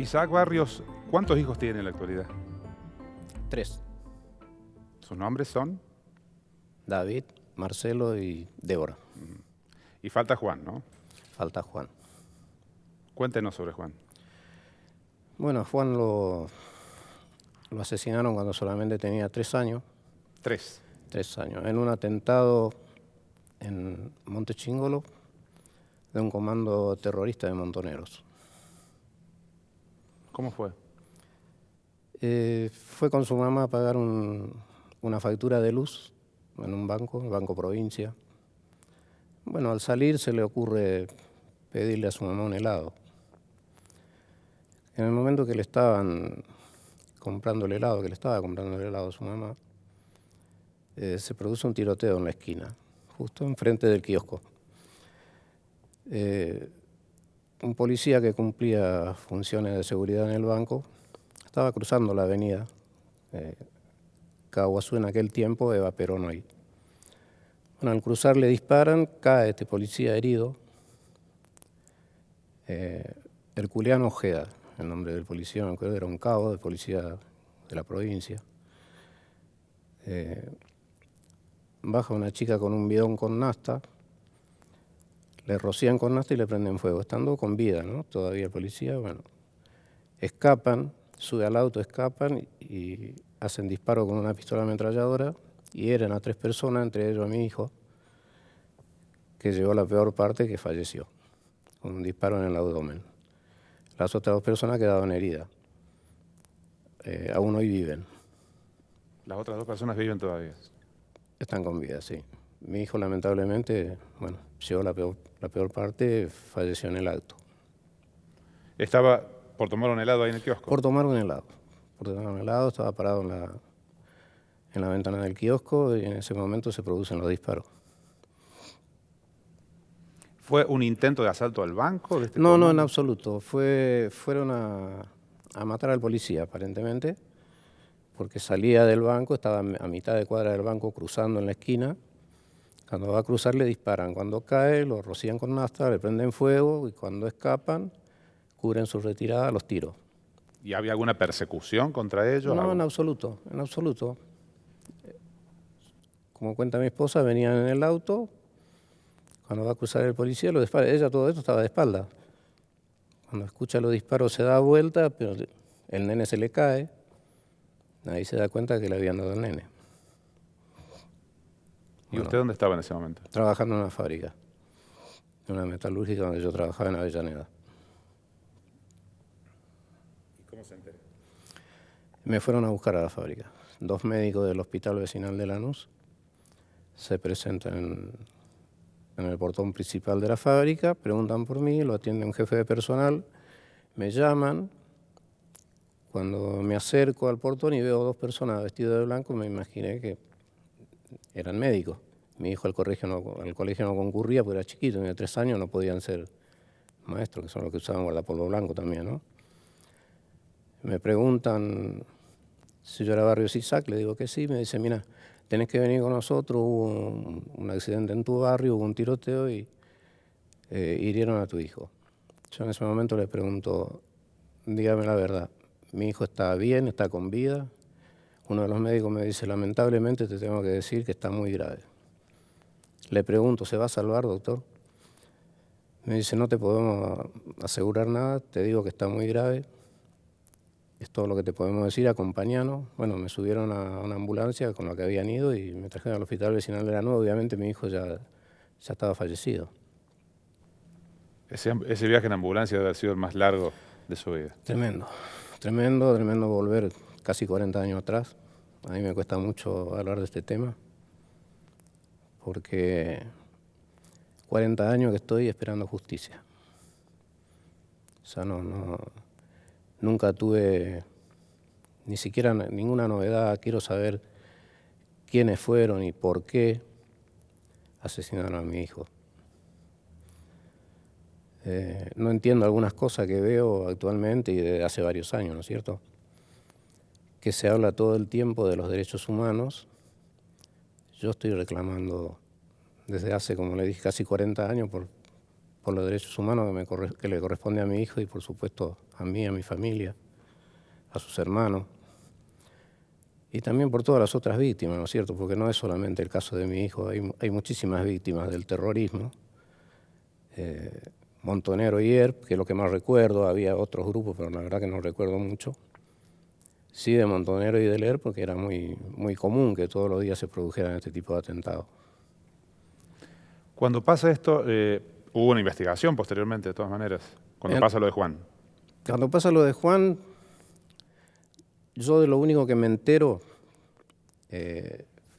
Isaac Barrios, ¿cuántos hijos tiene en la actualidad? 3. ¿Sus nombres son? David, Marcelo y Débora. Y falta Juan, ¿no? Falta Juan. Cuéntenos sobre Juan. Bueno, a Juan lo asesinaron cuando solamente tenía 3 años. 3. 3 años. En un atentado en Montechingolo de un comando terrorista de montoneros. ¿Cómo fue? Fue con su mamá a pagar una factura de luz en un banco, el Banco Provincia. Bueno, al salir se le ocurre pedirle a su mamá un helado. En el momento que le estaban comprando el helado, a su mamá, se produce un tiroteo en la esquina, justo enfrente del kiosco. Un policía que cumplía funciones de seguridad en el banco estaba cruzando la avenida Caguazú en aquel tiempo, Eva Perón hoy. Bueno, al cruzar le disparan, cae este policía herido. Herculeán Ojeda, el nombre del policía, me acuerdo, era un cabo de policía de la provincia. Baja una chica con un bidón con nafta, le rocían con nafta y le prenden fuego, estando con vida, ¿no? Todavía el policía, bueno, escapan, sube al auto, escapan y hacen disparo con una pistola ametralladora y hieren a 3 personas, entre ellos a mi hijo, que llegó la peor parte, que falleció, con un disparo en el abdomen. Las otras 2 personas quedaron heridas, aún hoy viven. Las otras 2 personas viven todavía. Están con vida, sí. Mi hijo, lamentablemente, bueno, llegó la peor parte, falleció en el acto. ¿Estaba por tomar un helado ahí en el kiosco? Por tomar un helado. Estaba parado en la ventana del kiosco y en ese momento se producen los disparos. ¿Fue un intento de asalto al banco? De este No, comando? en absoluto. Fueron a matar al policía, aparentemente, porque salía del banco, estaba a mitad de cuadra del banco cruzando en la esquina. Cuando va a cruzar le disparan. Cuando cae lo rocían con nafta, le prenden fuego y cuando escapan cubren su retirada a los tiros. ¿Y había alguna persecución contra ellos? No, en absoluto, en absoluto. Como cuenta mi esposa, venían en el auto, cuando va a cruzar el policía lo dispara. Ella todo esto estaba de espalda. Cuando escucha los disparos se da vuelta, pero el nene se le cae. Ahí se da cuenta que le habían dado al nene. ¿Y usted dónde estaba en ese momento? Trabajando en una fábrica, en una metalúrgica donde yo trabajaba en Avellaneda. ¿Y cómo se enteró? Me fueron a buscar a la fábrica. 2 médicos del Hospital Vecinal de Lanús se presentan en el portón principal de la fábrica, preguntan por mí, lo atiende un jefe de personal, me llaman. Cuando me acerco al portón y veo 2 personas vestidas de blanco, me imaginé que eran médicos. Mi hijo al colegio no concurría porque era chiquito, tenía 3 años, no podían ser maestros, que son los que usaban guardapolvo blanco también, ¿no? Me preguntan si yo era Barrios Isaac, le digo que sí, me dice, mira, tenés que venir con nosotros, hubo un accidente en tu barrio, hubo un tiroteo y hirieron a tu hijo. Yo en ese momento le pregunto, dígame la verdad, mi hijo está bien, está con vida. Uno de los médicos me dice, lamentablemente te tengo que decir que está muy grave. Le pregunto, ¿se va a salvar, doctor? Me dice, no te podemos asegurar nada, te digo que está muy grave. Es todo lo que te podemos decir, acompañanos. Bueno, me subieron a una ambulancia con la que habían ido y me trajeron al Hospital Vecinal de Lanús. Obviamente mi hijo ya estaba fallecido. Ese viaje en ambulancia debe haber sido el más largo de su vida. Tremendo, tremendo, tremendo volver casi 40 años atrás. A mí me cuesta mucho hablar de este tema, porque 40 años que estoy esperando justicia. O sea, nunca tuve ni siquiera ninguna novedad. Quiero saber quiénes fueron y por qué asesinaron a mi hijo. No entiendo algunas cosas que veo actualmente y desde hace varios años, ¿no es cierto? Que se habla todo el tiempo de los derechos humanos. Yo estoy reclamando desde hace, como le dije, casi 40 años por por los derechos humanos que le corresponde a mi hijo y por supuesto a mí, a mi familia, a sus hermanos. Y también por todas las otras víctimas, ¿no es cierto? Porque no es solamente el caso de mi hijo, hay muchísimas víctimas del terrorismo. Montonero y ERP, que es lo que más recuerdo, había otros grupos, pero la verdad que no recuerdo mucho. Sí, de Montonero y del ERP, porque era muy común que todos los días se produjeran este tipo de atentados. Cuando pasa esto, hubo una investigación posteriormente, de todas maneras, cuando pasa lo de Juan. Cuando pasa lo de Juan, yo de lo único que me entero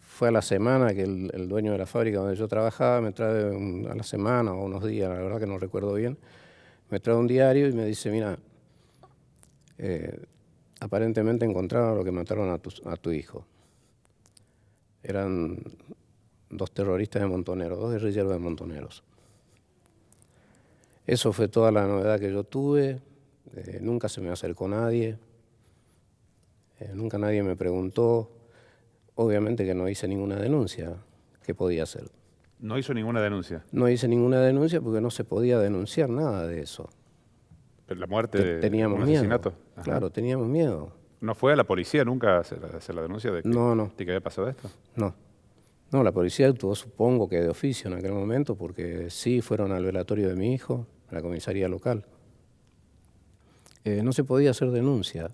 fue a la semana que el dueño de la fábrica donde yo trabajaba me trae a la semana o unos días, la verdad que no recuerdo bien, me trae un diario y me dice, mira, aparentemente encontraron lo que mataron a tu hijo. Eran 2 terroristas de Montoneros, 2 guerrilleros de Montoneros. Eso fue toda la novedad que yo tuve, nunca se me acercó nadie, nunca nadie me preguntó, obviamente que no hice ninguna denuncia, ¿qué podía hacer? ¿No hizo ninguna denuncia? No hice ninguna denuncia porque no se podía denunciar nada de eso. ¿Pero la muerte teníamos un miedo. asesinato? Ajá. Claro, teníamos miedo. ¿No fue a la policía nunca a hacer la denuncia de que, no. de que había pasado esto? No, la policía actuó, supongo que de oficio en aquel momento, porque sí fueron al velatorio de mi hijo, a la comisaría local. No se podía hacer denuncia.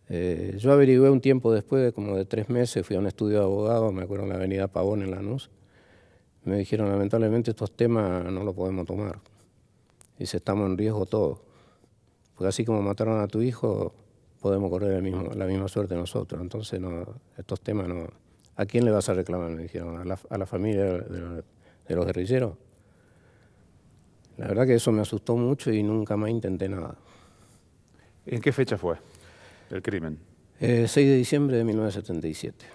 Yo averigüé un tiempo después, como de 3 meses, fui a un estudio de abogado, me acuerdo en la avenida Pavón, en Lanús. Me dijeron, lamentablemente estos temas no los podemos tomar. Dice, estamos en riesgo todos. Porque así como mataron a tu hijo, podemos correr la misma suerte nosotros. Entonces, no, estos temas no. ¿A quién le vas a reclamar? Me dijeron, a la familia de los guerrilleros. La verdad que eso me asustó mucho y nunca más intenté nada. ¿En qué fecha fue el crimen? 6 de diciembre de 1977.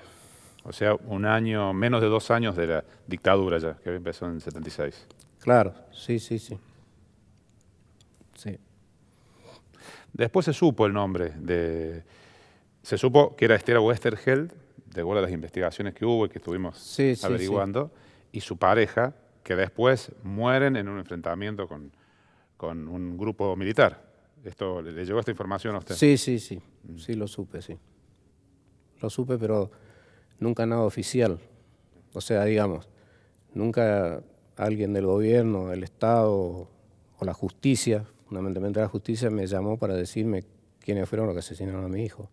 O sea, un año, menos de 2 años de la dictadura ya, que empezó en 76. Claro, sí. Después se supo el nombre se supo que era Esther Westerheld, de acuerdo a las investigaciones que hubo y que estuvimos averiguando, y su pareja, que después mueren en un enfrentamiento con un grupo militar. ¿Le llegó esta información a usted? Sí, sí, lo supe, sí. Lo supe, pero nunca nada oficial. O sea, digamos, nunca alguien del gobierno, del Estado o la justicia, fundamentalmente la justicia, me llamó para decirme quiénes fueron los que asesinaron a mi hijo.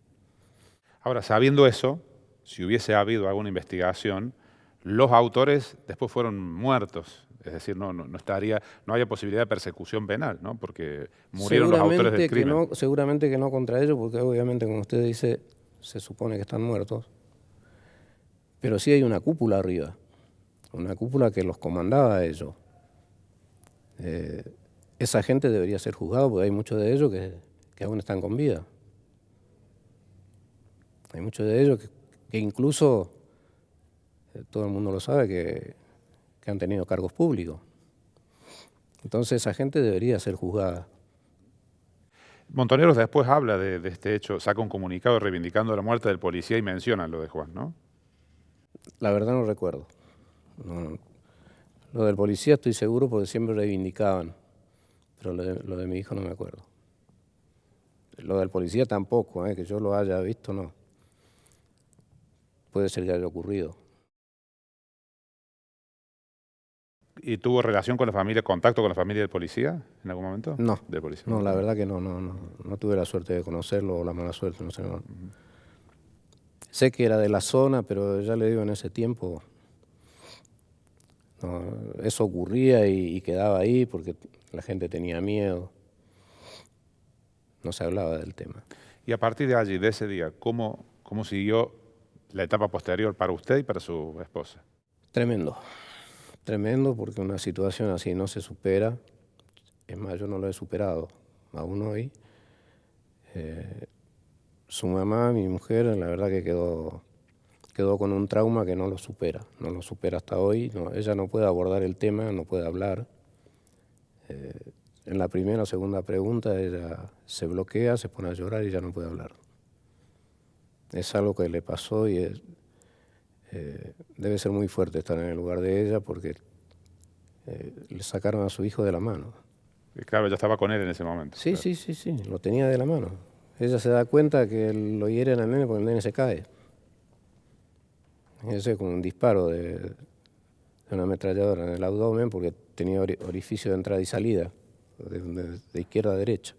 Ahora, sabiendo eso, si hubiese habido alguna investigación, los autores después fueron muertos. Es decir, no haya posibilidad de persecución penal, ¿no? Porque murieron los autores del crimen. Seguramente que no contra ellos, porque obviamente, como usted dice, se supone que están muertos. Pero sí hay una cúpula arriba, una cúpula que los comandaba a ellos. Esa gente debería ser juzgada porque hay muchos de ellos que aún están con vida. Hay muchos de ellos que incluso, todo el mundo lo sabe, que han tenido cargos públicos. Entonces esa gente debería ser juzgada. Montoneros después habla de este hecho, saca un comunicado reivindicando la muerte del policía y menciona lo de Juan, ¿no? La verdad no recuerdo. No. Lo del policía estoy seguro porque siempre reivindicaban, pero lo de mi hijo no me acuerdo. Lo del policía tampoco, que yo lo haya visto, no. Puede ser que haya ocurrido. ¿Y tuvo relación con la familia, contacto con la familia del policía en algún momento? No, del policía. No, la verdad que no tuve la suerte de conocerlo o la mala suerte, no sé. No. Sé que era de la zona, pero ya le digo, en ese tiempo eso ocurría y quedaba ahí porque la gente tenía miedo. No se hablaba del tema. Y a partir de allí, de ese día, ¿cómo siguió la etapa posterior para usted y para su esposa? Tremendo porque una situación así no se supera. Es más, yo no lo he superado aún hoy. Su mamá, mi mujer, la verdad que quedó con un trauma que no lo supera hasta hoy. Ella no puede abordar el tema, no puede hablar. En la primera o segunda pregunta ella se bloquea, se pone a llorar y ya no puede hablar. Es algo que le pasó y debe ser muy fuerte estar en el lugar de ella porque le sacaron a su hijo de la mano. Y claro, ya estaba con él en ese momento. Sí, claro. sí, lo tenía de la mano. Ella se da cuenta que lo hieren al nene porque el nene se cae. Eso es como un disparo de una ametralladora en el abdomen porque tenía orificio de entrada y salida, de izquierda a derecha.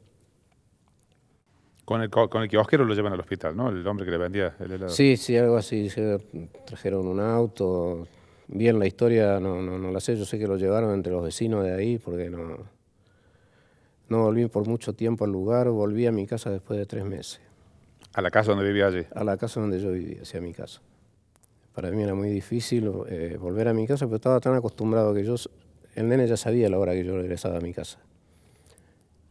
Con el kiosquero lo llevan al hospital, ¿no? El hombre que le vendía el helado. Sí, algo así. Trajeron un auto. Bien, la historia no la sé. Yo sé que lo llevaron entre los vecinos de ahí porque no volví por mucho tiempo al lugar. Volví a mi casa después de 3 meses. ¿A la casa donde vivía allí? A la casa donde yo vivía, hacia mi casa. Para mí era muy difícil volver a mi casa, pero estaba tan acostumbrado que el nene ya sabía la hora que yo regresaba a mi casa.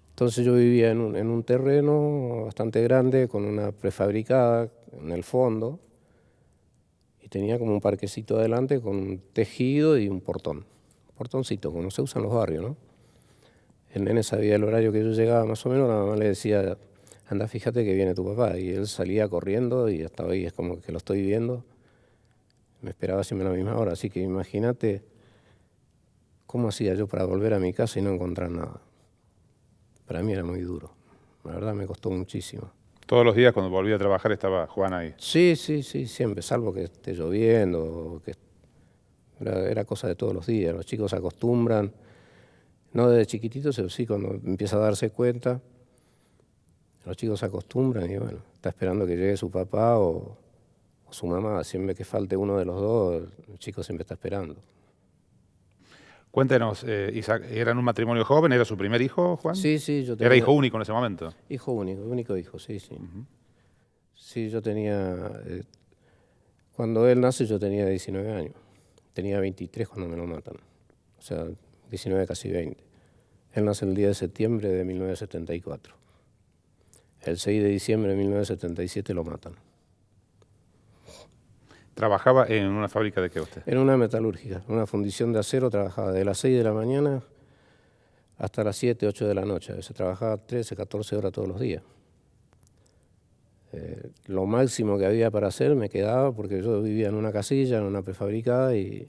Entonces yo vivía en un terreno bastante grande, con una prefabricada en el fondo, y tenía como un parquecito adelante con un tejido y un portón. Portoncito, como se usa en los barrios, ¿no? El nene sabía el horario que yo llegaba más o menos, la mamá le decía, anda, fíjate que viene tu papá. Y él salía corriendo y hasta hoy es como que lo estoy viendo. Me esperaba siempre a la misma hora, así que imagínate cómo hacía yo para volver a mi casa y no encontrar nada. Para mí era muy duro, la verdad me costó muchísimo. Todos los días cuando volvía a trabajar estaba Juan ahí. Sí, siempre, salvo que esté lloviendo, era cosa de todos los días. Los chicos se acostumbran, no desde chiquititos, pero sí cuando empieza a darse cuenta, los chicos se acostumbran y bueno, está esperando que llegue su papá o su mamá. Siempre que falte uno de los dos, el chico siempre está esperando. Cuéntenos, Isaac, ¿eran un matrimonio joven? ¿Era su primer hijo, Juan? Sí, yo tenía... ¿Era hijo único en ese momento? Hijo único, único hijo, sí. Sí, yo tenía... cuando él nace yo tenía 19 años. Tenía 23 cuando me lo matan. O sea, 19, casi 20. Él nace el 10 de septiembre de 1974. El 6 de diciembre de 1977 lo matan. ¿Trabajaba en una fábrica de qué usted? En una metalúrgica, en una fundición de acero. Trabajaba de las 6 de la mañana hasta las 7, 8 de la noche. Se trabajaba 13, 14 horas todos los días. Lo máximo que había para hacer me quedaba porque yo vivía en una casilla, en una prefabricada, y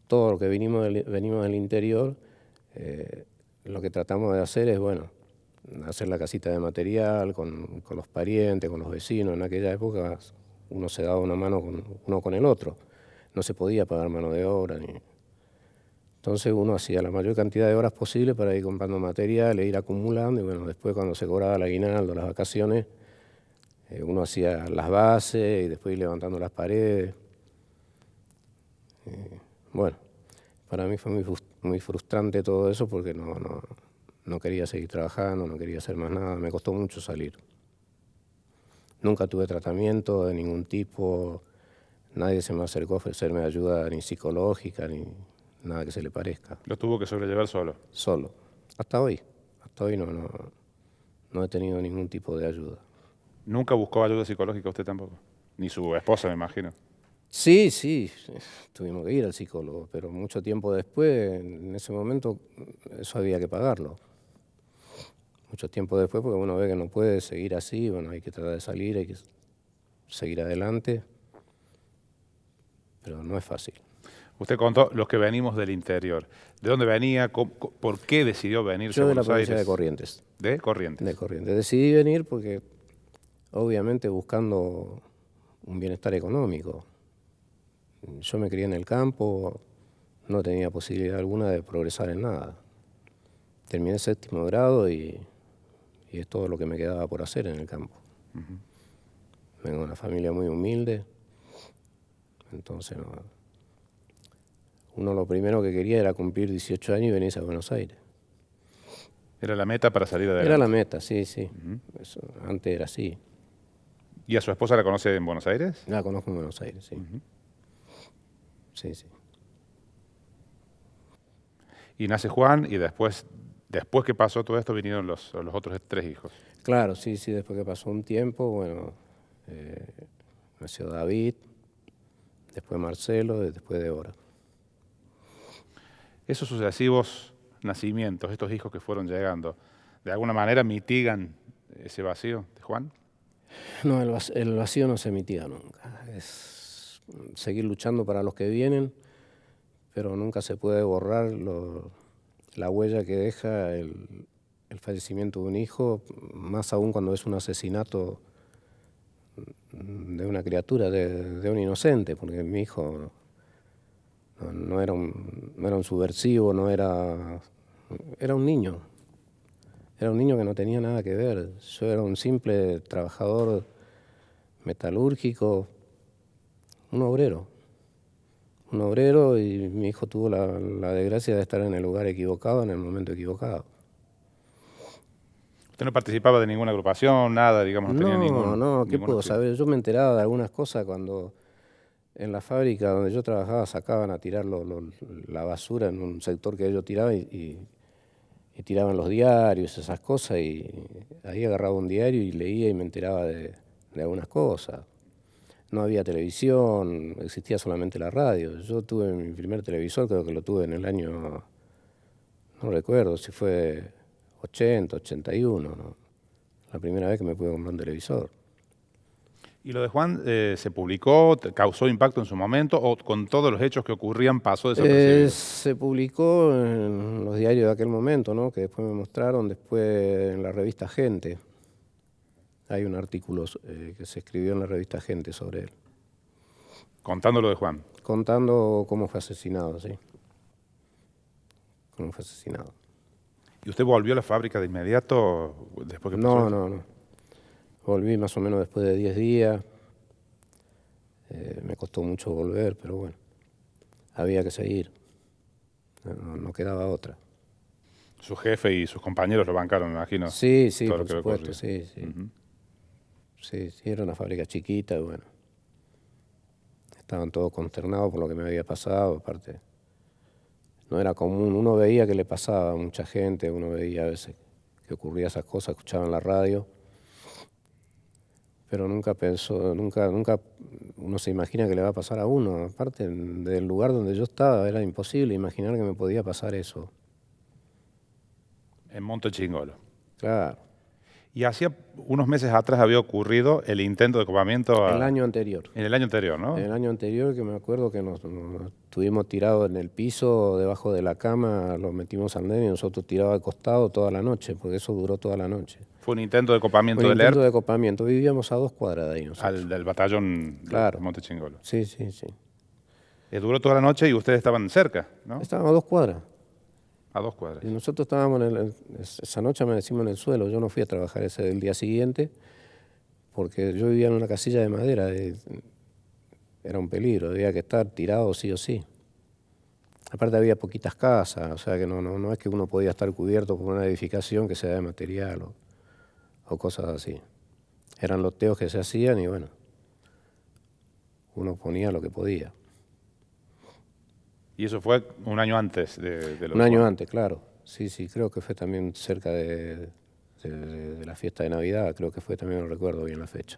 todo lo que venimos del interior, lo que tratamos de hacer es, bueno, hacer la casita de material con los parientes, con los vecinos. En aquella época uno se daba una mano uno con el otro. No se podía pagar mano de obra. Entonces uno hacía la mayor cantidad de horas posible para ir comprando material e ir acumulando. Y bueno, después cuando se cobraba el aguinaldo, las vacaciones, uno hacía las bases y después ir levantando las paredes. Bueno, para mí fue muy frustrante todo eso porque no quería seguir trabajando, no quería hacer más nada. Me costó mucho salir. Nunca tuve tratamiento de ningún tipo, nadie se me acercó a ofrecerme ayuda ni psicológica ni nada que se le parezca. ¿Lo tuvo que sobrellevar solo? Solo, hasta hoy no he tenido ningún tipo de ayuda. ¿Nunca buscó ayuda psicológica usted tampoco? Ni su esposa, me imagino. Sí, tuvimos que ir al psicólogo, pero mucho tiempo después, en ese momento, eso había que pagarlo. Mucho tiempo después, porque uno ve que no puede seguir así, bueno, hay que tratar de salir, hay que seguir adelante, pero no es fácil. Usted contó los que venimos del interior. ¿De dónde venía? ¿Por qué decidió venirse a Buenos Aires? Yo de la provincia de Corrientes. ¿De Corrientes? De Corrientes. Decidí venir porque, obviamente, buscando un bienestar económico. Yo me crié en el campo, no tenía posibilidad alguna de progresar en nada. Terminé el 7º grado y es todo lo que me quedaba por hacer en el campo. Vengo de una familia muy humilde, entonces uno lo primero que quería era cumplir 18 años y venirse a Buenos Aires. ¿Era la meta para salir adelante? Era la meta, sí. Eso, antes era así. ¿Y a su esposa la conoce en Buenos Aires? La conozco en Buenos Aires, sí. Sí. Y nace Juan y después que pasó todo esto vinieron los otros 3 hijos. Claro, sí, después que pasó un tiempo, bueno, nació David, después Marcelo, después Débora. Esos sucesivos nacimientos, estos hijos que fueron llegando, ¿de alguna manera mitigan ese vacío de Juan? No, el vacío no se mitiga nunca. Es seguir luchando para los que vienen, pero nunca se puede borrar la huella que deja el fallecimiento de un hijo, más aún cuando es un asesinato de una criatura, de un inocente, porque mi hijo no era un subversivo, era un niño. Era un niño que no tenía nada que ver. Yo era un simple trabajador metalúrgico, un obrero, y mi hijo tuvo la desgracia de estar en el lugar equivocado, en el momento equivocado. ¿Usted no participaba de ninguna agrupación, nada, digamos, no tenía ningún... No, ¿qué puedo saber? Yo me enteraba de algunas cosas cuando en la fábrica donde yo trabajaba sacaban a tirar la basura en un sector que ellos tiraban y tiraban los diarios, esas cosas, y ahí agarraba un diario y leía y me enteraba de algunas cosas. No había televisión, existía solamente la radio. Yo tuve mi primer televisor, creo que lo tuve en el año, no recuerdo si fue 80, 81, ¿no? La primera vez que me pude comprar un televisor. ¿Y lo de Juan se publicó, causó impacto en su momento o con todos los hechos que ocurrían pasó desapercibido? Se publicó en los diarios de aquel momento, ¿no? Que después me mostraron, después en la revista Gente. Hay un artículo que se escribió en la revista Gente sobre él. Contando lo de Juan. Contando cómo fue asesinado, sí. Cómo fue asesinado. ¿Y usted volvió a la fábrica de inmediato después que pasó eso? No. Volví más o menos después de 10 días. Me costó mucho volver, pero bueno, había que seguir. No quedaba otra. Su jefe y sus compañeros lo bancaron, me imagino. Sí, por supuesto, sí. Sí, era una fábrica chiquita y bueno, estaban todos consternados por lo que me había pasado, aparte no era común, uno veía que le pasaba a mucha gente, uno veía a veces que ocurría esas cosas, escuchaba en la radio, pero nunca uno se imagina que le va a pasar a uno, aparte del lugar donde yo estaba era imposible imaginar que me podía pasar eso. En Monte Chingolo. Claro. Y hacía unos meses atrás había ocurrido el intento de copamiento. El año anterior. En el año anterior, ¿no? En el año anterior, que me acuerdo que nos estuvimos tirados en el piso, debajo de la cama, los metimos al nene y nosotros tirados al costado toda la noche, porque eso duró toda la noche. Fue un intento de copamiento del ERP. Un intento de copamiento. Vivíamos a 2 cuadras de ahí nosotros. Del batallón de Monte Chingolo. Sí. Duró toda la noche y ustedes estaban cerca, ¿no? Estábamos a 2 cuadras. A 2 cuadras. Y nosotros estábamos esa noche amanecimos en el suelo. Yo no fui a trabajar el día siguiente porque yo vivía en una casilla de madera. Era un peligro, había que estar tirado sí o sí. Aparte había poquitas casas, o sea que no es que uno podía estar cubierto por una edificación que sea de material o cosas así. Eran loteos que se hacían y bueno, uno ponía lo que podía. ¿Y eso fue un año antes de lo Un año antes, claro. Sí, creo que fue también cerca de la fiesta de Navidad, creo que fue también, no recuerdo bien la fecha.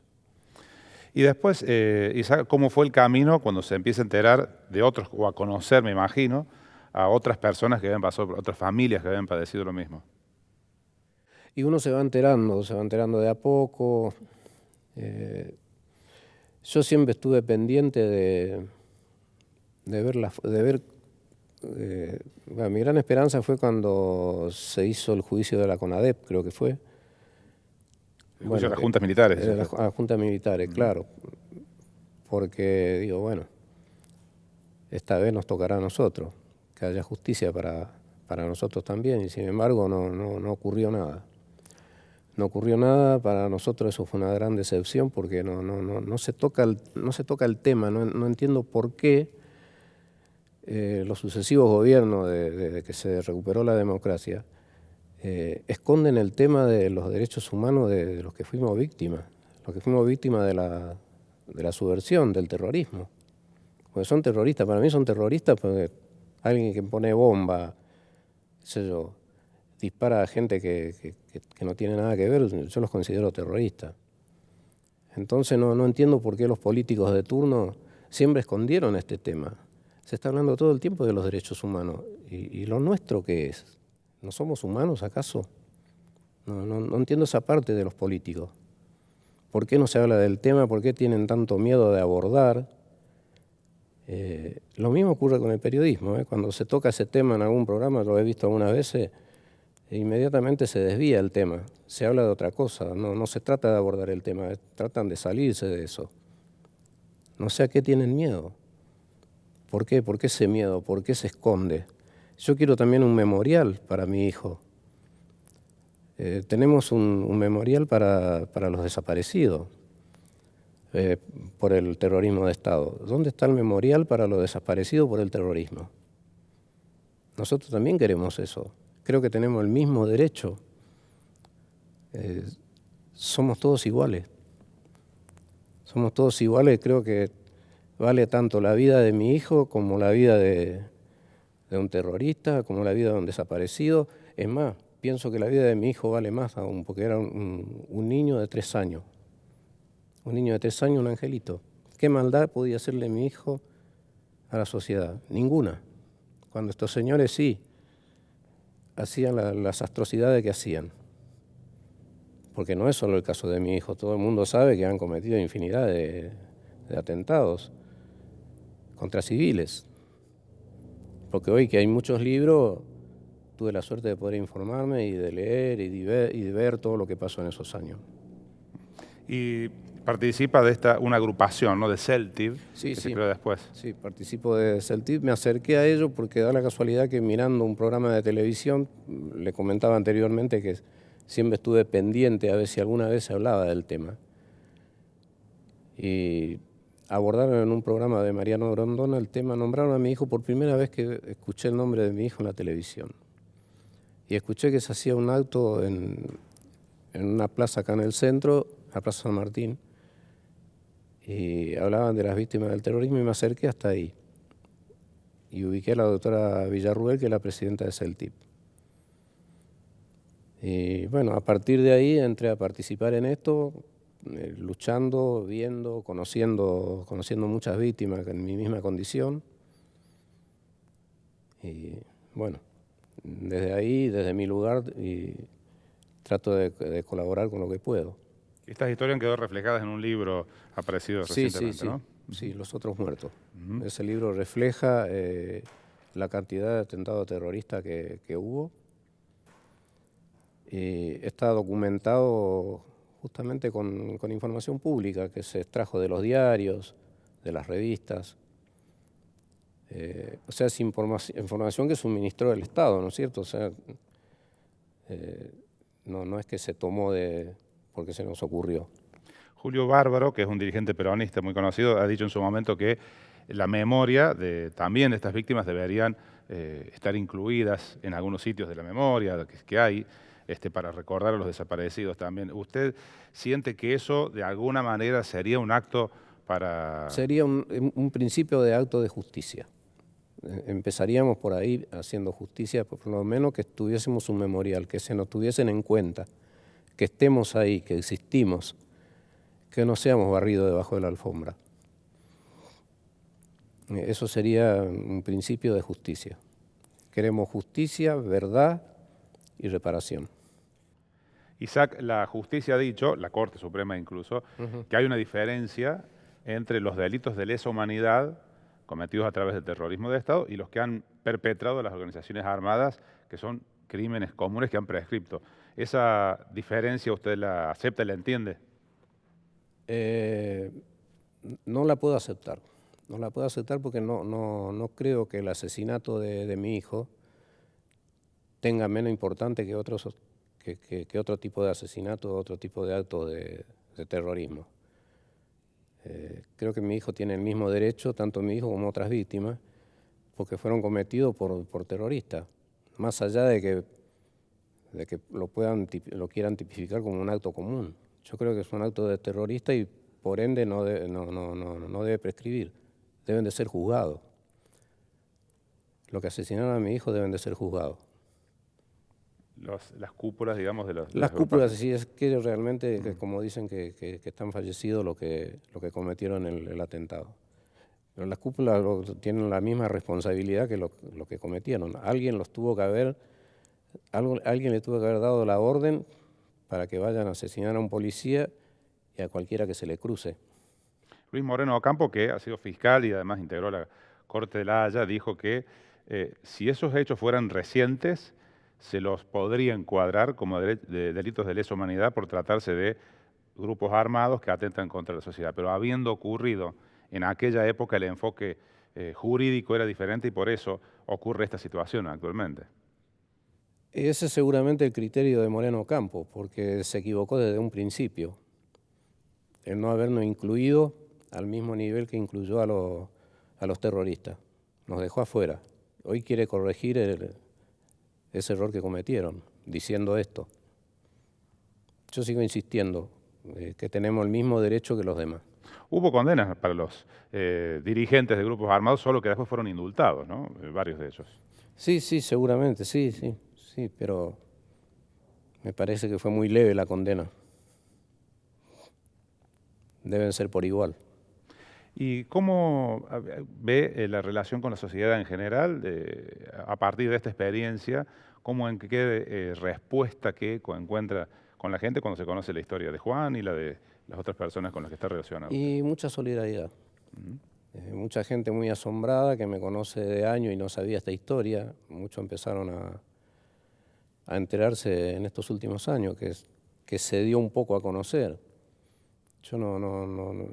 Y después, Isaac, ¿cómo fue el camino cuando se empieza a enterar de otros, o a conocer, me imagino, a otras personas que habían pasado, otras familias que habían padecido lo mismo? Y uno se va enterando de a poco. Yo siempre estuve pendiente de ver mi gran esperanza fue cuando se hizo el juicio de la CONADEP, creo que fue. El juicio de las juntas militares. Las juntas militares, claro. Porque digo, bueno, esta vez nos tocará a nosotros, que haya justicia para nosotros también, y sin embargo no ocurrió nada. No ocurrió nada, para nosotros eso fue una gran decepción porque no se toca el tema, no entiendo por qué los sucesivos gobiernos de que se recuperó la democracia esconden el tema de los derechos humanos de los que fuimos víctimas, de la subversión, del terrorismo. Porque son terroristas, para mí son terroristas porque alguien que pone bomba, qué sé yo, dispara a gente que no tiene nada que ver, yo los considero terroristas. Entonces no entiendo por qué los políticos de turno siempre escondieron este tema. Se está hablando todo el tiempo de los derechos humanos. ¿Y lo nuestro qué es? ¿No somos humanos acaso? No entiendo esa parte de los políticos. ¿Por qué no se habla del tema? ¿Por qué tienen tanto miedo de abordar? Lo mismo ocurre con el periodismo, ¿eh? Cuando se toca ese tema en algún programa, lo he visto algunas veces, inmediatamente se desvía el tema, se habla de otra cosa, no se trata de abordar el tema, tratan de salirse de eso. No sé a qué tienen miedo. ¿Por qué? ¿Por qué ese miedo? ¿Por qué se esconde? Yo quiero también un memorial para mi hijo. Tenemos un memorial para los desaparecidos por el terrorismo de Estado. ¿Dónde está el memorial para los desaparecidos por el terrorismo? Nosotros también queremos eso. Creo que tenemos el mismo derecho. Somos todos iguales. Somos todos iguales. Creo que vale tanto la vida de mi hijo como la vida de un terrorista, como la vida de un desaparecido. Es más, pienso que la vida de mi hijo vale más aún, porque era un niño de 3 años. Un niño de 3 años, un angelito. ¿Qué maldad podía hacerle mi hijo a la sociedad? Ninguna. Cuando estos señores sí hacían las atrocidades que hacían. Porque no es solo el caso de mi hijo. Todo el mundo sabe que han cometido infinidad de atentados contra civiles. Porque hoy que hay muchos libros, tuve la suerte de poder informarme y de leer y de ver todo lo que pasó en esos años. Y participa de una agrupación, ¿no?, de CELTIB, sí, se creó después. Sí, participo de CELTIB. Me acerqué a ello porque da la casualidad que mirando un programa de televisión, le comentaba anteriormente que siempre estuve pendiente a ver si alguna vez se hablaba del tema. Y abordaron en un programa de Mariano Grondona el tema, nombraron a mi hijo por primera vez que escuché el nombre de mi hijo en la televisión. Y escuché que se hacía un acto en una plaza acá en el centro, la Plaza San Martín, y hablaban de las víctimas del terrorismo y me acerqué hasta ahí. Y ubiqué a la doctora Villarruel, que es la presidenta de CELTIB. Y bueno, a partir de ahí entré a participar en esto, luchando, viendo, conociendo muchas víctimas en mi misma condición. Y bueno, desde ahí, desde mi lugar, y trato de colaborar con lo que puedo. Estas historias han quedado reflejadas en un libro aparecido recientemente, ¿no? Sí, Los Otros Muertos. Ese libro refleja la cantidad de atentados terroristas que hubo. Y está documentado justamente con información pública que se extrajo de los diarios, de las revistas. O sea, es información que suministró el Estado, ¿no es cierto? O sea, no es que se tomó porque se nos ocurrió. Julio Bárbaro, que es un dirigente peronista muy conocido, ha dicho en su momento que la memoria también de estas víctimas deberían estar incluidas en algunos sitios de la memoria que hay, para recordar a los desaparecidos también. ¿Usted siente que eso de alguna manera sería un acto para...? Sería un principio de acto de justicia. Empezaríamos por ahí haciendo justicia, por lo menos que tuviésemos un memorial, que se nos tuviesen en cuenta, que estemos ahí, que existimos, que no seamos barridos debajo de la alfombra. Eso sería un principio de justicia. Queremos justicia, verdad y reparación. Isaac, la justicia ha dicho, la Corte Suprema incluso, que hay una diferencia entre los delitos de lesa humanidad cometidos a través del terrorismo de Estado y los que han perpetrado las organizaciones armadas, que son crímenes comunes que han prescripto. ¿Esa diferencia usted la acepta y la entiende? No la puedo aceptar. No la puedo aceptar porque no creo que el asesinato de mi hijo tenga menos importante que otro tipo de asesinato, otro tipo de acto de terrorismo. Creo que mi hijo tiene el mismo derecho, tanto mi hijo como otras víctimas, porque fueron cometidos por terroristas, más allá de que lo quieran tipificar como un acto común. Yo creo que es un acto de terrorista y por ende no debe prescribir, deben de ser juzgados. Los que asesinaron a mi hijo deben de ser juzgados. Las cúpulas, digamos, de los... Las cúpulas, sí, es que realmente, como dicen que están fallecidos los que cometieron el atentado. Pero las cúpulas tienen la misma responsabilidad que lo que cometieron. Alguien le tuvo que haber dado la orden para que vayan a asesinar a un policía y a cualquiera que se le cruce. Luis Moreno Ocampo, que ha sido fiscal y además integró la Corte de la Haya dijo que si esos hechos fueran recientes, se los podría encuadrar como delitos de lesa humanidad por tratarse de grupos armados que atentan contra la sociedad. Pero habiendo ocurrido en aquella época, el enfoque jurídico era diferente y por eso ocurre esta situación actualmente. Ese es seguramente el criterio de Moreno Ocampo, porque se equivocó desde un principio. El no habernos incluido al mismo nivel que incluyó a los terroristas. Nos dejó afuera. Hoy quiere corregir ese error que cometieron, diciendo esto. Yo sigo insistiendo que tenemos el mismo derecho que los demás. Hubo condenas para los dirigentes de grupos armados, solo que después fueron indultados, ¿no? Varios de ellos. Sí, seguramente, sí, pero me parece que fue muy leve la condena. Deben ser por igual. ¿Y cómo ve la relación con la sociedad en general a partir de esta experiencia? ¿Cómo en qué respuesta que encuentra con la gente cuando se conoce la historia de Juan y la de las otras personas con las que está relacionado? Y mucha solidaridad. Mucha gente muy asombrada que me conoce de años y no sabía esta historia. Muchos empezaron a enterarse en estos últimos años, que se dio un poco a conocer. Yo no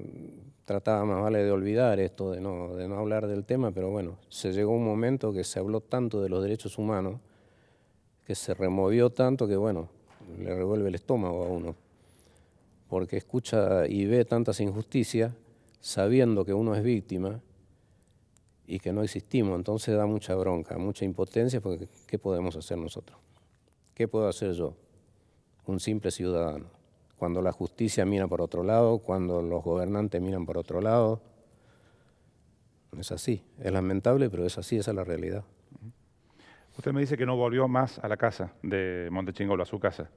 trataba más vale de olvidar esto, de no hablar del tema, pero bueno, se llegó un momento que se habló tanto de los derechos humanos, que se removió tanto que bueno, le revuelve el estómago a uno, porque escucha y ve tantas injusticias sabiendo que uno es víctima y que no existimos, entonces da mucha bronca, mucha impotencia, porque ¿qué podemos hacer nosotros? ¿Qué puedo hacer yo, un simple ciudadano? Cuando la justicia mira por otro lado, cuando los gobernantes miran por otro lado. Es así, es lamentable, pero es así, esa es la realidad. Usted me dice que no volvió más a la casa de Montechingolo, a su casa.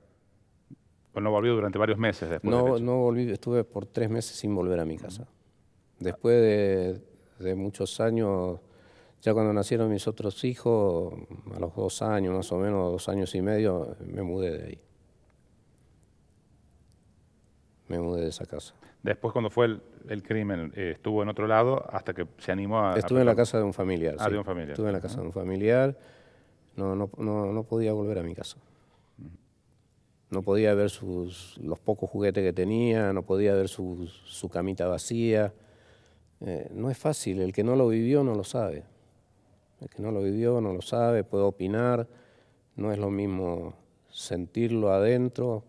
¿O no volvió durante varios meses después? No volví, estuve por 3 meses sin volver a mi casa. Después de muchos años, ya cuando nacieron mis otros hijos, a los 2 años, más o menos, 2 años y medio, me mudé de ahí. Me mudé de esa casa. Después, cuando fue el crimen, estuvo en otro lado hasta que se animó a... Estuve en la casa de un familiar. Ah, sí. De un familiar. Estuve en la casa de un familiar. No podía volver a mi casa. No podía ver los pocos juguetes que tenía, no podía ver su camita vacía. No es fácil, el que no lo vivió no lo sabe. El que no lo vivió no lo sabe, puede opinar. No es lo mismo sentirlo adentro,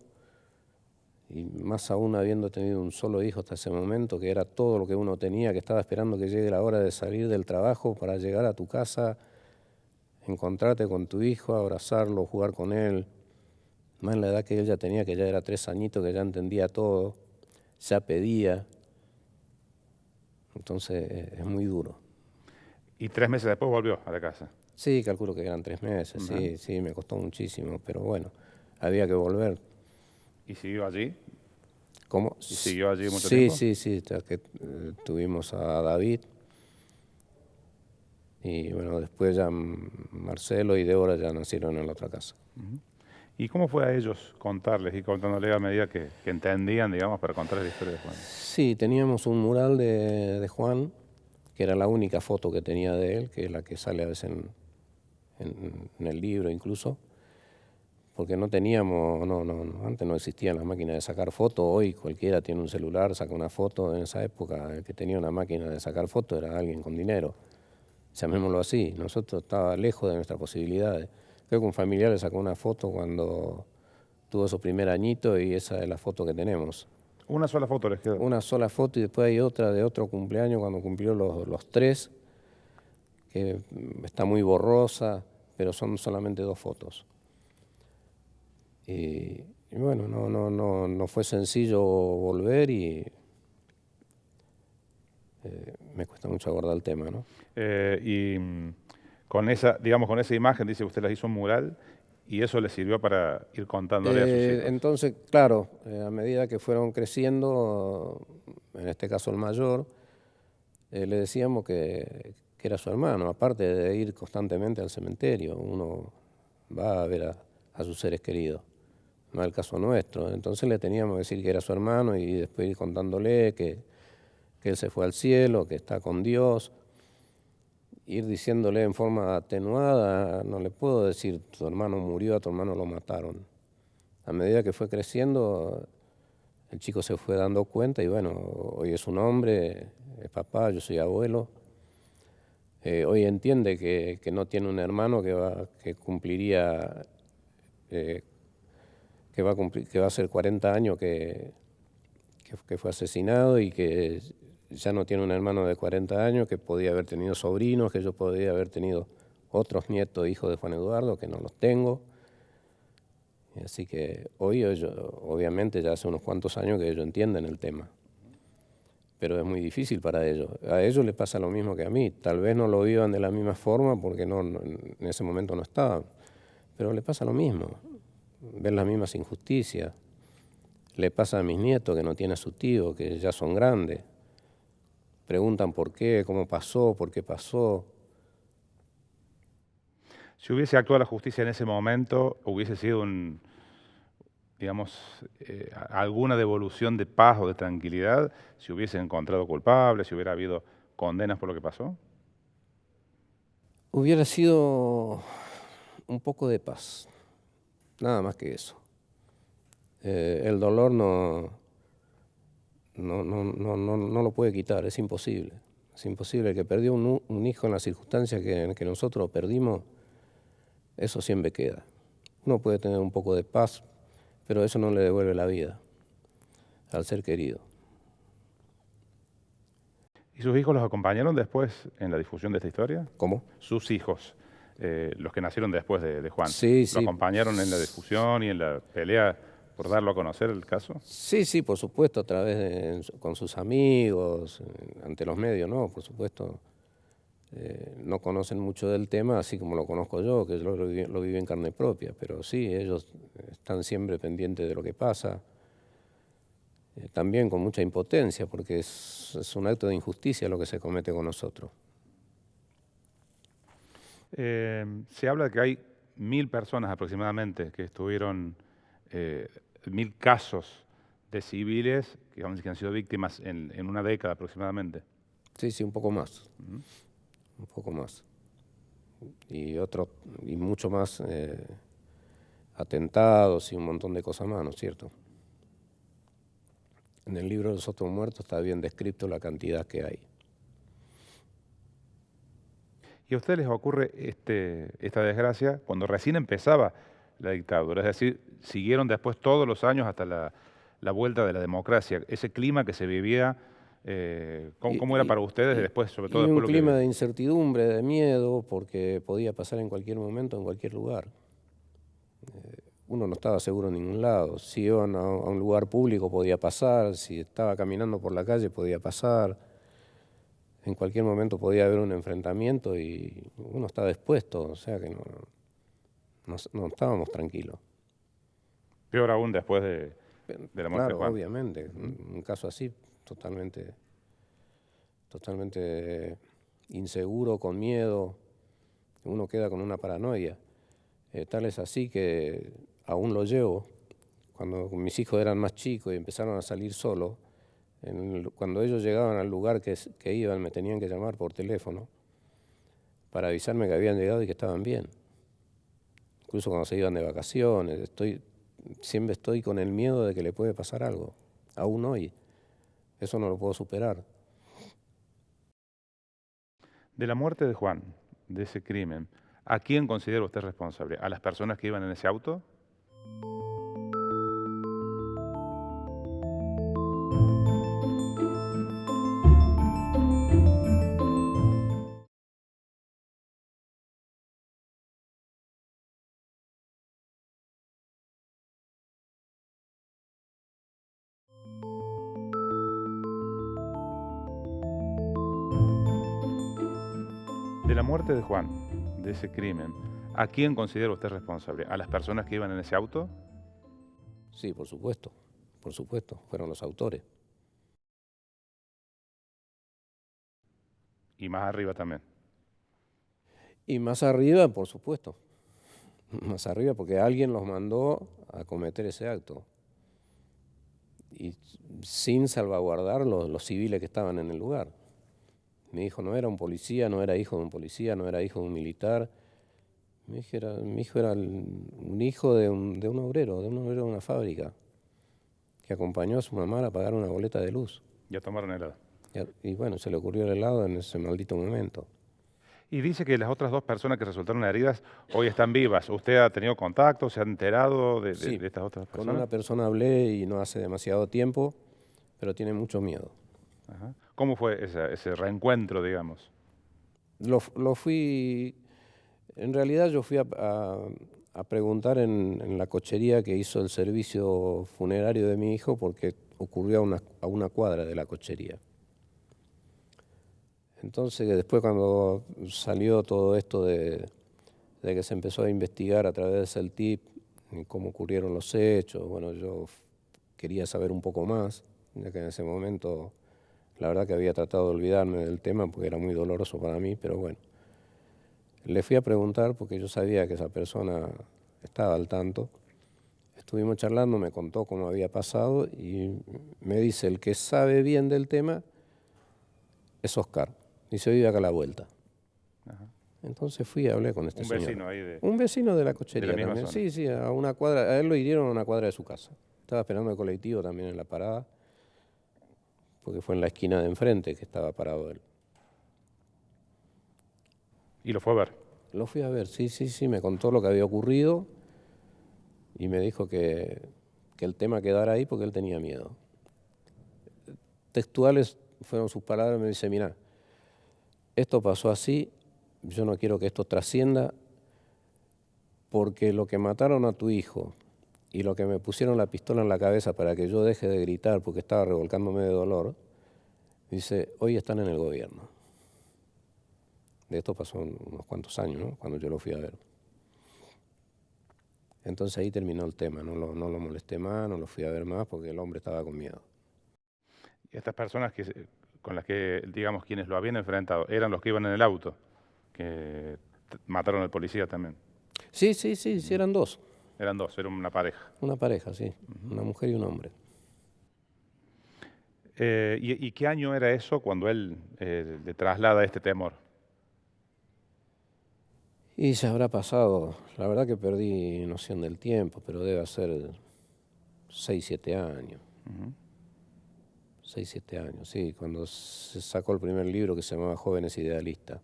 y más aún habiendo tenido un solo hijo hasta ese momento, que era todo lo que uno tenía, que estaba esperando que llegue la hora de salir del trabajo para llegar a tu casa, encontrarte con tu hijo, abrazarlo, jugar con él. Más en la edad que él ya tenía, que ya era 3 añitos, que ya entendía todo, ya pedía. Entonces es muy duro. ¿Y 3 meses después volvió a la casa? Sí, calculo que eran 3 meses, sí, me costó muchísimo, pero bueno, había que volver. ¿Y siguió allí? ¿Cómo? ¿Y siguió allí mucho tiempo? Sí, hasta que tuvimos a David. Y bueno, después ya Marcelo y Débora ya nacieron en la otra casa. ¿Y cómo fue a ellos contarles y contándole a medida que entendían, digamos, para contarles la historia de Juan? Sí, teníamos un mural de Juan, que era la única foto que tenía de él, que es la que sale a veces en el libro incluso, porque no teníamos, antes no existían las máquinas de sacar fotos. Hoy cualquiera tiene un celular, saca una foto. En esa época el que tenía una máquina de sacar fotos era alguien con dinero, llamémoslo así. Nosotros estaba lejos de nuestras posibilidades. Creo que un familiar le sacó una foto cuando tuvo su primer añito y esa es la foto que tenemos. ¿Una sola foto les quedó? Una sola foto, y después hay otra de otro cumpleaños cuando cumplió los 3, que está muy borrosa, pero son solamente 2 fotos. Y bueno, no fue sencillo volver y me cuesta mucho abordar el tema, ¿no? Y con esa imagen, dice usted, las hizo un mural y eso le sirvió para ir contándole a sus hijos. Entonces, claro, a medida que fueron creciendo, en este caso el mayor, le decíamos que era su hermano, aparte de ir constantemente al cementerio. Uno va a ver a sus seres queridos. No es el caso nuestro. Entonces le teníamos que decir que era su hermano y después ir contándole que él se fue al cielo, que está con Dios. ir diciéndole en forma atenuada, no le puedo decir tu hermano murió, a tu hermano lo mataron. A medida que fue creciendo, el chico se fue dando cuenta y bueno, hoy es un hombre, es papá, yo soy abuelo. Hoy entiende que no tiene un hermano que cumpliría, que va a ser 40 años que fue asesinado y que ya no tiene un hermano de 40 años, que podía haber tenido sobrinos, que yo podía haber tenido otros nietos, hijos de Juan Eduardo, que no los tengo. Así que hoy ellos, obviamente ya hace unos cuantos años que ellos entienden el tema, pero es muy difícil para ellos. A ellos les pasa lo mismo que a mí, tal vez no lo vivan de la misma forma porque en ese momento no estaban, pero les pasa lo mismo, ven las mismas injusticias. Le pasa a mis nietos que no tienen a su tío, que ya son grandes. Preguntan por qué, cómo pasó, por qué pasó. Si hubiese actuado la justicia en ese momento, hubiese sido alguna devolución de paz o de tranquilidad, si hubiese encontrado culpables, si hubiera habido condenas por lo que pasó. Hubiera sido un poco de paz, nada más que eso. El dolor no lo puede quitar, es imposible. Es imposible. El que perdió un hijo en las circunstancias que nosotros perdimos, eso siempre queda. Uno puede tener un poco de paz, pero eso no le devuelve la vida al ser querido. ¿Y sus hijos los acompañaron después en la difusión de esta historia? ¿Cómo? Sus hijos, los que nacieron después de Juan, sí, ¿lo acompañaron en la difusión y en la pelea por darlo a conocer el caso? Sí, por supuesto, a través con sus amigos, ante los medios, ¿no? Por supuesto, no conocen mucho del tema, así como lo conozco yo, que yo lo viví en carne propia, pero sí, ellos están siempre pendientes de lo que pasa, también con mucha impotencia, porque es un acto de injusticia lo que se comete con nosotros. Se habla de que hay 1000 personas aproximadamente que estuvieron, 1000 casos de civiles que han sido víctimas en una década aproximadamente. Sí, un poco más. Un poco más. Y mucho más atentados y un montón de cosas más, ¿no es cierto? En el libro de los otros muertos está bien descrito la cantidad que hay. ¿Y a ustedes les ocurre esta desgracia cuando recién empezaba la dictadura? Es decir, siguieron después todos los años hasta la vuelta de la democracia. Ese clima que se vivía, ¿cómo era para ustedes después, sobre todo después un clima de incertidumbre, de miedo, porque podía pasar en cualquier momento, en cualquier lugar. Uno no estaba seguro en ningún lado. Si iban a un lugar público podía pasar, si estaba caminando por la calle podía pasar. En cualquier momento podía haber un enfrentamiento y uno estaba expuesto, o sea que no estábamos tranquilos. Peor aún después de la muerte de Juan. Claro, obviamente. Un caso así, totalmente inseguro, con miedo, uno queda con una paranoia. Tal es así que aún lo llevo. Cuando mis hijos eran más chicos y empezaron a salir solos, cuando ellos llegaban al lugar que iban, me tenían que llamar por teléfono para avisarme que habían llegado y que estaban bien. Incluso cuando se iban de vacaciones, siempre estoy con el miedo de que le puede pasar algo, aún hoy. Eso no lo puedo superar. De la muerte de Juan, de ese crimen, ¿a quién considera usted responsable? ¿A las personas que iban en ese auto? De la muerte de Juan, de ese crimen, ¿a quién considera usted responsable? ¿A las personas que iban en ese auto? Sí, por supuesto, fueron los autores. Y más arriba también. Y más arriba, por supuesto, más arriba porque alguien los mandó a cometer ese acto. Y sin salvaguardar los civiles que estaban en el lugar. Mi hijo no era un policía, no era hijo de un policía, no era hijo de un militar. Mi hijo era un hijo de un obrero de una fábrica, que acompañó a su mamá a pagar una boleta de luz. Ya tomaron helado. Y bueno, se le ocurrió el helado en ese maldito momento. Y dice que las otras 2 personas que resultaron heridas hoy están vivas. ¿Usted ha tenido contacto, se ha enterado de estas otras personas? Con una persona hablé y no hace demasiado tiempo, pero tiene mucho miedo. Ajá. ¿Cómo fue ese reencuentro, digamos? Lo fui... En realidad yo fui a preguntar en la cochería que hizo el servicio funerario de mi hijo, porque ocurrió a una cuadra de la cochería. Entonces después, cuando salió todo esto de que se empezó a investigar a través del CELTIP cómo ocurrieron los hechos, bueno, yo quería saber un poco más, ya que en ese momento la verdad que había tratado de olvidarme del tema porque era muy doloroso para mí, pero bueno. Le fui a preguntar porque yo sabía que esa persona estaba al tanto. Estuvimos charlando, me contó cómo había pasado y me dice, el que sabe bien del tema es Oscar, y se vive acá a la vuelta. Ajá. Entonces fui y hablé con este señor. Un vecino ahí de... Un vecino de la cochería de la misma también. zona. Sí, a una cuadra, a él lo hirieron a una cuadra de su casa. Estaba esperando el colectivo también en la parada, porque fue en la esquina de enfrente que estaba parado él. ¿Y lo fue a ver? Lo fui a ver, sí, me contó lo que había ocurrido y me dijo que el tema quedara ahí porque él tenía miedo. Textuales fueron sus palabras, me dice, mira, esto pasó así, yo no quiero que esto trascienda porque lo que mataron a tu hijo y lo que me pusieron la pistola en la cabeza para que yo deje de gritar porque estaba revolcándome de dolor, dice, hoy están en el gobierno. De esto pasó unos cuantos años, ¿no? Cuando yo lo fui a ver. Entonces ahí terminó el tema, no lo molesté más, no lo fui a ver más porque el hombre estaba con miedo. Y estas personas con las que, digamos, quienes lo habían enfrentado, eran los que iban en el auto, que mataron al policía también. Sí, eran 2. Eran 2, era una pareja. Una pareja, sí, una mujer y un hombre. ¿Y qué año era eso cuando él le traslada este temor? Y se habrá pasado, la verdad que perdí noción del tiempo, pero debe ser 6, 7 años. 6, 7 años, sí, cuando se sacó el primer libro que se llamaba Jóvenes Idealistas.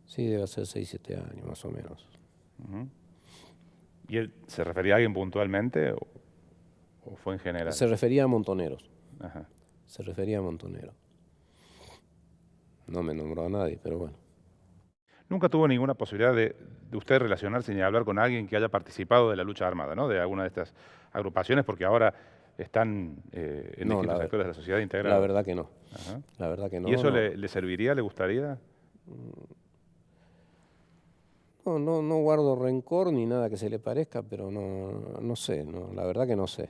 Sí, debe ser 6, 7 años, más o menos. ¿Y él se refería a alguien puntualmente o fue en general? Se refería a montoneros. Ajá. Se refería a montoneros. No me nombró a nadie, pero bueno. Nunca tuvo ninguna posibilidad de usted relacionarse ni hablar con alguien que haya participado de la lucha armada, ¿no? De alguna de estas agrupaciones, porque ahora están en distintos sectores de la sociedad integrados. La verdad que no. Ajá. La verdad que no. ¿Y eso le serviría, le gustaría? No guardo rencor ni nada que se le parezca, pero no sé, la verdad que no sé.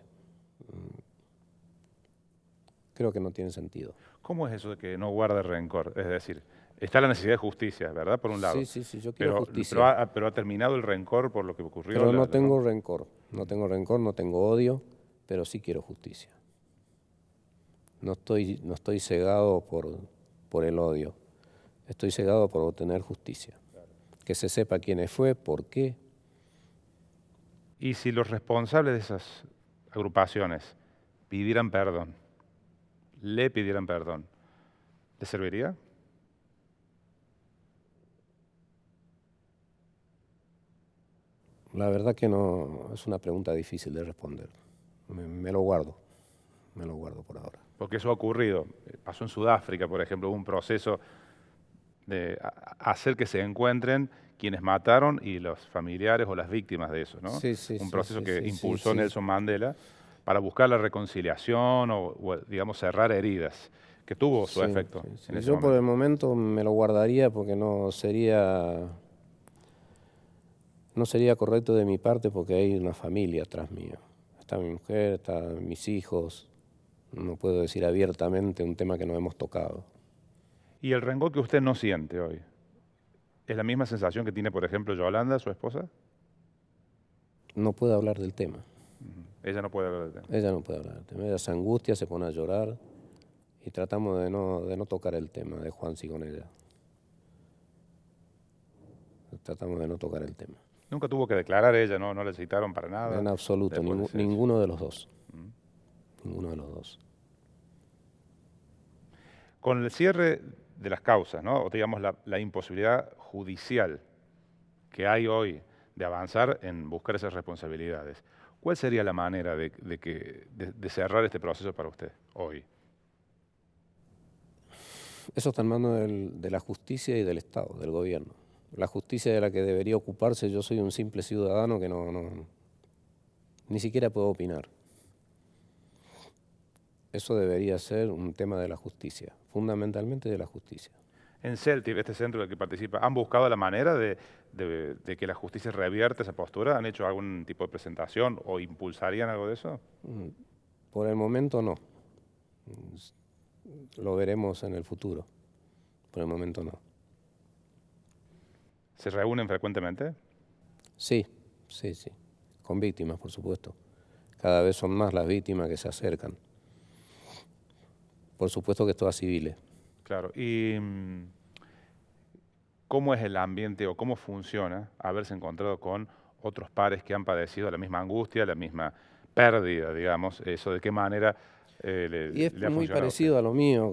Creo que no tiene sentido. ¿Cómo es eso de que no guarda rencor? Es decir, está la necesidad de justicia, ¿verdad? Por un lado. Sí, yo quiero justicia. Pero ha terminado el rencor por lo que ocurrió. Pero no tengo rencor, no tengo odio, pero sí quiero justicia. No estoy cegado por el odio, estoy cegado por obtener justicia. Que se sepa quién fue, por qué. Y si los responsables de esas agrupaciones pidieran perdón, le pidieran perdón, ¿le serviría? La verdad que no, es una pregunta difícil de responder. Me lo guardo por ahora. Porque eso ha ocurrido. Pasó en Sudáfrica, por ejemplo, hubo un proceso de hacer que se encuentren quienes mataron y los familiares o las víctimas de eso, ¿no? Un proceso que impulsó Nelson Mandela para buscar la reconciliación o digamos, cerrar heridas, que tuvo su efecto. En ese yo momento. Por el momento me lo guardaría porque no sería correcto de mi parte porque hay una familia atrás mío. Está mi mujer, están mis hijos. No puedo decir abiertamente un tema que no hemos tocado. ¿Y el rencor que usted no siente hoy? ¿Es la misma sensación que tiene, por ejemplo, Yolanda, su esposa? No puede hablar del tema. Ella no puede hablar del tema. Ella no puede hablar del tema. Ella se angustia, se pone a llorar y tratamos de no tocar el tema de Juansi con ella. Tratamos de no tocar el tema. ¿Nunca tuvo que declarar ella? ¿No le citaron para nada? En absoluto, ninguno de los dos. Ninguno de los dos. Con el cierre de las causas, ¿no? O digamos la imposibilidad judicial que hay hoy de avanzar en buscar esas responsabilidades, ¿cuál sería la manera de cerrar este proceso para usted hoy? Eso está en manos de la justicia y del Estado, del gobierno. La justicia de la que debería ocuparse, yo soy un simple ciudadano que ni siquiera puedo opinar. Eso debería ser un tema de la justicia, fundamentalmente de la justicia. En CELTIB, este centro del que participa, ¿han buscado la manera de que la justicia revierta esa postura? ¿Han hecho algún tipo de presentación o impulsarían algo de eso? Por el momento no. Lo veremos en el futuro. Por el momento no. ¿Se reúnen frecuentemente? Sí. Con víctimas, por supuesto. Cada vez son más las víctimas que se acercan. Por supuesto que es todas civiles. Claro. ¿Y cómo es el ambiente o cómo funciona haberse encontrado con otros pares que han padecido la misma angustia, la misma pérdida, digamos? Eso, ¿de qué manera y es muy parecido a lo mío.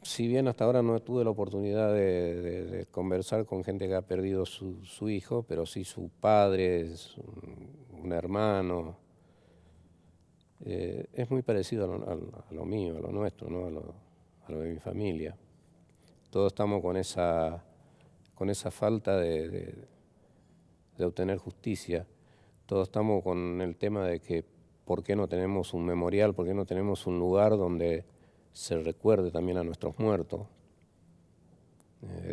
Si bien hasta ahora no tuve la oportunidad de conversar con gente que ha perdido su hijo, pero sí su padre, un hermano. Es muy parecido a lo mío, a lo nuestro, ¿no? a lo de mi familia. Todos estamos con esa falta de obtener justicia. Todos estamos con el tema de que por qué no tenemos un memorial, por qué no tenemos un lugar donde se recuerde también a nuestros muertos.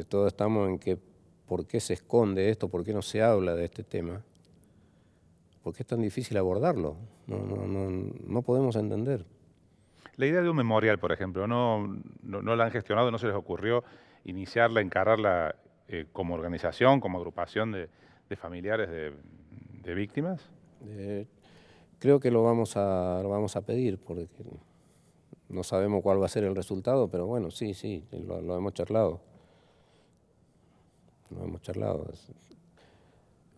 Todos estamos en que por qué se esconde esto, por qué no se habla de este tema. ¿Por qué es tan difícil abordarlo? No podemos entender. La idea de un memorial, por ejemplo, ¿no la han gestionado, no se les ocurrió iniciarla, encararla como organización, como agrupación de familiares de víctimas? Creo que lo vamos a pedir, porque no sabemos cuál va a ser el resultado, pero bueno, sí, lo hemos charlado. Lo hemos charlado.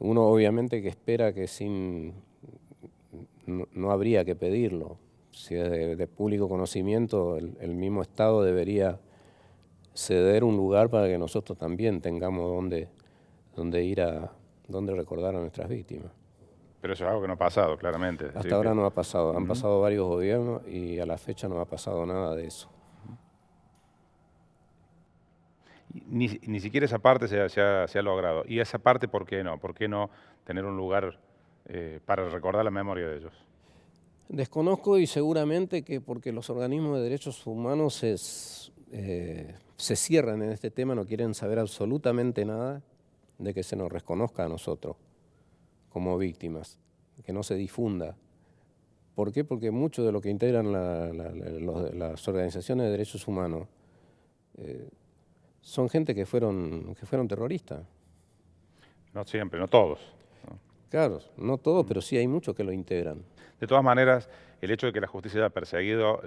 Uno obviamente que espera que no habría que pedirlo. Si es de público conocimiento, el mismo Estado debería ceder un lugar para que nosotros también tengamos donde recordar a nuestras víctimas. Pero eso es algo que no ha pasado, claramente. Hasta ahora no ha pasado. Han pasado varios gobiernos y a la fecha no ha pasado nada de eso. Ni siquiera esa parte se ha logrado. ¿Y esa parte por qué no? ¿Por qué no tener un lugar para recordar la memoria de ellos? Desconozco y seguramente que porque los organismos de derechos humanos se cierran en este tema, no quieren saber absolutamente nada de que se nos reconozca a nosotros como víctimas, que no se difunda. ¿Por qué? Porque mucho de lo que integran las organizaciones de derechos humanos son gente que fueron terroristas. No siempre, no todos. ¿No? Claro, no todos, pero sí hay muchos que lo integran. De todas maneras, el hecho de que la justicia haya perseguido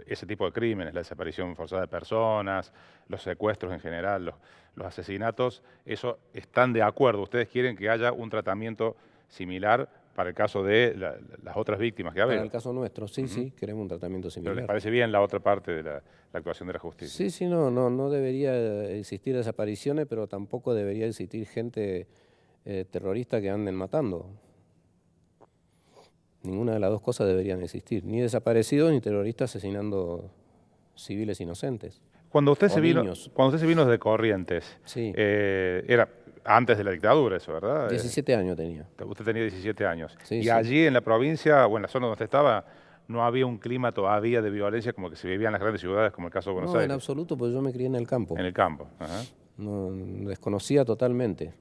ese tipo de crímenes, la desaparición forzada de personas, los secuestros en general, los asesinatos, eso están de acuerdo. Ustedes quieren que haya un tratamiento similar para el caso de las otras víctimas que ha habido. Para el caso nuestro, sí, queremos un tratamiento similar. ¿Pero les parece bien la otra parte de la actuación de la justicia? Sí, no debería existir desapariciones, pero tampoco debería existir gente terrorista que anden matando. Ninguna de las dos cosas deberían existir, ni desaparecidos ni terroristas asesinando civiles inocentes. Cuando usted se vino desde Corrientes, sí. Era antes de la dictadura eso, ¿verdad? 17 años tenía. Usted tenía 17 años. Sí, y allí en la provincia o en la zona donde usted estaba, no había un clima todavía de violencia como que se vivía en las grandes ciudades, como el caso de Buenos Aires. No, en absoluto, porque yo me crié en el campo. En el campo. Ajá. No, desconocía totalmente.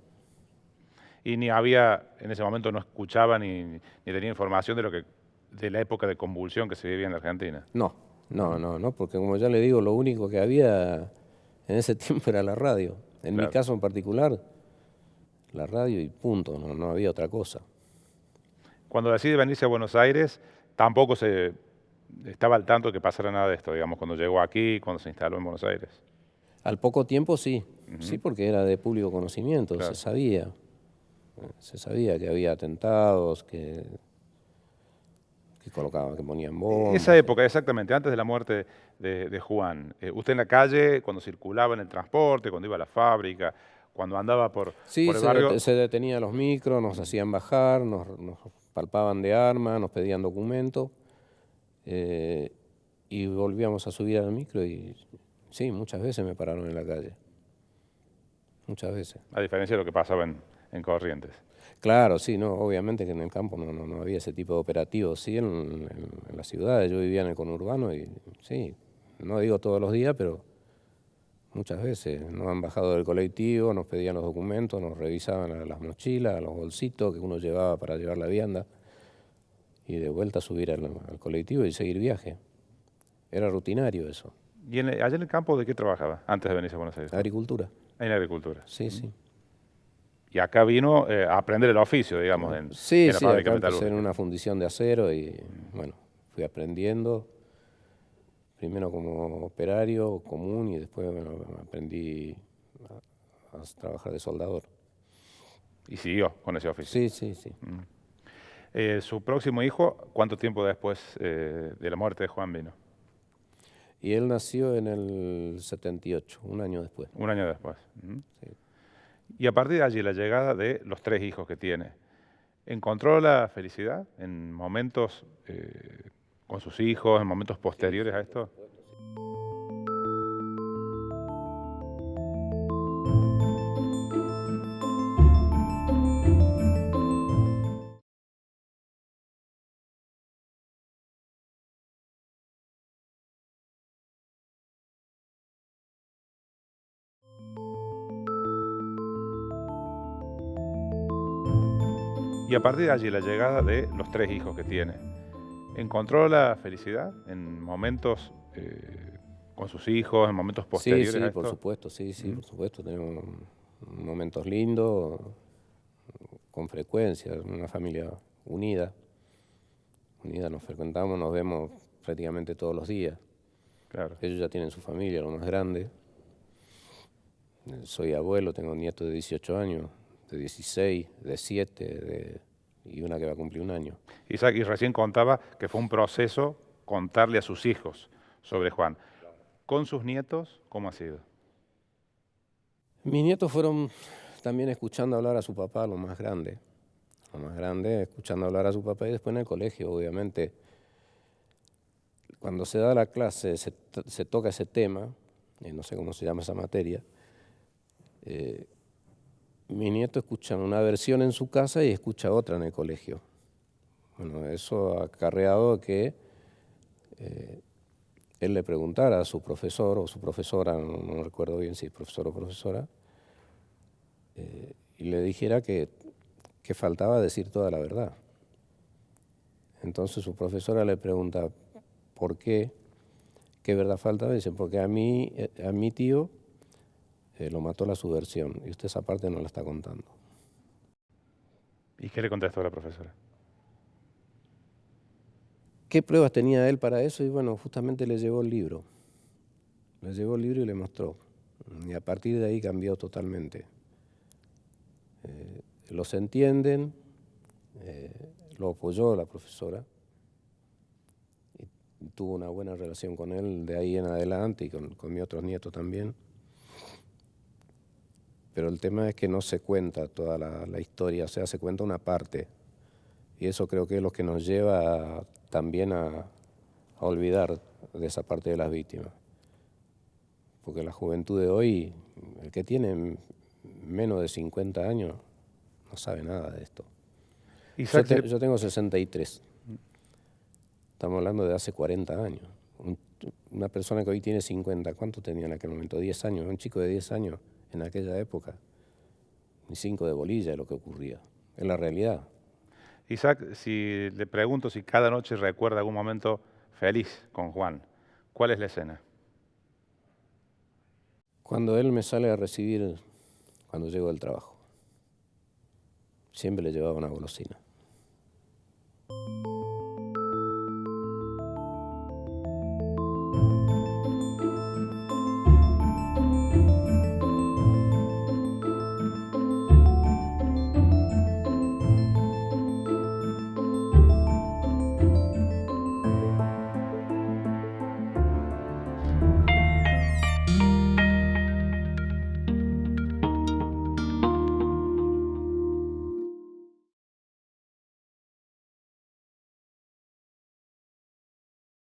Y ni había, en ese momento no escuchaba ni tenía información de la época de convulsión que se vivía en la Argentina. No, porque como ya le digo, lo único que había en ese tiempo era la radio. En mi caso en particular, la radio y punto, no había otra cosa. Cuando decide venirse a Buenos Aires, tampoco se estaba al tanto de que pasara nada de esto, digamos, cuando llegó aquí, cuando se instaló en Buenos Aires? Al poco tiempo sí, sí, porque era de público conocimiento, Claro. se sabía que había atentados, que colocaban, que ponían bombas. Esa época, exactamente, antes de la muerte de Juan, usted en la calle, cuando circulaba en el transporte, cuando iba a la fábrica, cuando andaba por el barrio... se detenía los micros, nos hacían bajar, nos palpaban de armas, nos pedían documentos, y volvíamos a subir al micro y sí, muchas veces me pararon en la calle, muchas veces. A diferencia de lo que pasaba en Corrientes. Claro, sí, no, obviamente que en el campo no había ese tipo de operativos, sí, en las ciudades, yo vivía en el conurbano y sí, no digo todos los días, pero muchas veces nos han bajado del colectivo, nos pedían los documentos, nos revisaban las mochilas, los bolsitos que uno llevaba para llevar la vianda y de vuelta subir al colectivo y seguir viaje. Era rutinario eso. ¿Y allá en el campo de qué trabajaba antes de venirse a Buenos Aires? Agricultura. En la agricultura. Sí, sí. Y acá vino a aprender el oficio, digamos, en la fábrica metalúrgica. En una fundición de acero y bueno, fui aprendiendo, primero como operario común y después aprendí a trabajar de soldador. Y siguió con ese oficio. Sí. ¿Su próximo hijo, cuánto tiempo después de la muerte de Juan vino? Y él nació en el 78, un año después. Un año después. Sí. Y a partir de allí, la llegada de los 3 hijos que tiene, ¿encontró la felicidad en momentos con sus hijos, en momentos posteriores a esto? Y a partir de allí, la llegada de los 3 hijos que tiene, ¿encontró la felicidad en momentos con sus hijos, en momentos posteriores a esto? Por supuesto, por supuesto. Tenemos momentos lindos, con frecuencia, una familia unida. Nos frecuentamos, nos vemos prácticamente todos los días. Claro. Ellos ya tienen su familia, lo más grande. Soy abuelo, tengo nietos de 18 años, de 16, de 7, y una que va a cumplir un año. Isaac, y recién contaba que fue un proceso contarle a sus hijos sobre Juan. ¿Con sus nietos, cómo ha sido? Mis nietos fueron también escuchando hablar a su papá, lo más grande, escuchando hablar a su papá y después en el colegio, obviamente. Cuando se da la clase, se toca ese tema, no sé cómo se llama esa materia, mi nieto escucha una versión en su casa y escucha otra en el colegio. Bueno, eso ha acarreado que él le preguntara a su profesor o su profesora, no recuerdo bien si es profesor o profesora, y le dijera que faltaba decir toda la verdad. Entonces su profesora le pregunta, ¿por qué? ¿Qué verdad falta? Dice, porque a mi tío lo mató la subversión y usted esa parte no la está contando. ¿Y qué le contestó la profesora? ¿Qué pruebas tenía él para eso? Y bueno, justamente le llevó el libro. Le llevó el libro y le mostró. Y a partir de ahí cambió totalmente. Los entienden, lo apoyó la profesora. Y tuvo una buena relación con él de ahí en adelante y con mis otros nietos también. Pero el tema es que no se cuenta toda la historia, o sea, se cuenta una parte. Y eso creo que es lo que nos lleva también a olvidar de esa parte de las víctimas. Porque la juventud de hoy, el que tiene menos de 50 años, no sabe nada de esto. Yo tengo 63. Estamos hablando de hace 40 años. Una persona que hoy tiene 50, ¿cuánto tenía en aquel momento? 10 años. Un chico de 10 años en aquella época, ni 5 de bolilla es lo que ocurría. Es la realidad. Isaac, si le pregunto si cada noche recuerda algún momento feliz con Juan, ¿cuál es la escena? Cuando él me sale a recibir, cuando llego del trabajo, siempre le llevaba una golosina.